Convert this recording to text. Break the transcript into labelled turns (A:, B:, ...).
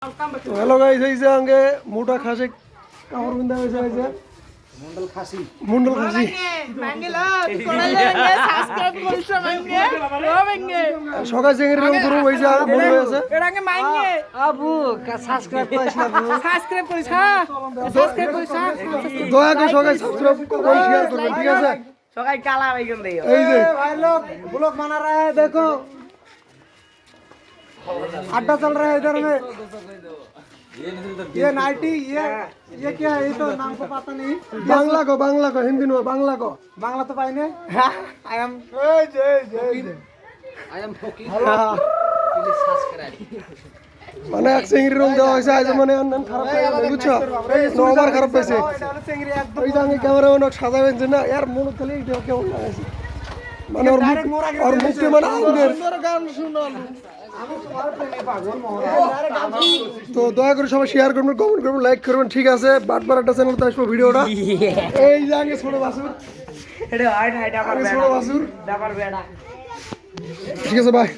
A: Hello guys, এই যে আগে মোটা খাসি কাপড় বিন্দা হয়েছে, এই যে মুন্ডল খাসি সকাল চেঙ্গের রং পুরো হয়ে যায় মনে হয়েছে
B: আবু সাবস্ক্রাইব করিস না আবু সাবস্ক্রাইব করিস হ্যাঁ সাবস্ক্রাইব করিস
A: দয়া করে সকাল সাবস্ক্রাইব করে শেয়ার করবেন, ঠিক আছে?
B: সবাই কালা বাইগন দিও
A: এই যে
B: भाई लोग ब्लॉग बना रहा है देखो अड्डा चल रहा है इधर में ये नाइटी ये क्या है? ये तो नाम को पता नहीं
A: বাংলা কো হিন্দি নো বাংলা কো
B: बांग्ला तो पाई ने आई एम
A: মানে এক চেঙ্গের রং দেওয়া হয়েছে, আজ মানে অন্যান্য খারাপ লাগে বুঝছো, আমার খারাপ পাইছে। ওই যে আগে ক্যামেরাম্যান সাজাবেন যে না এর মনে খালি এটা কেমন লাগাইছে, মানে ওর মুখে মানে আঙ্গের। তো দয়া করে সবাই শেয়ার করবেন, কমেন্ট করবেন, লাইক করবেন, ঠিক আছে? বাটবার একটা চ্যানেল তো আসবো ভিডিওটা। এই যে আগে ছোট বাসুর,
B: এটা হাইট হাইট আবার
A: ছোট বাসুর,
B: ব্যাপার বেড়া
A: ঠিক আছে, বাই।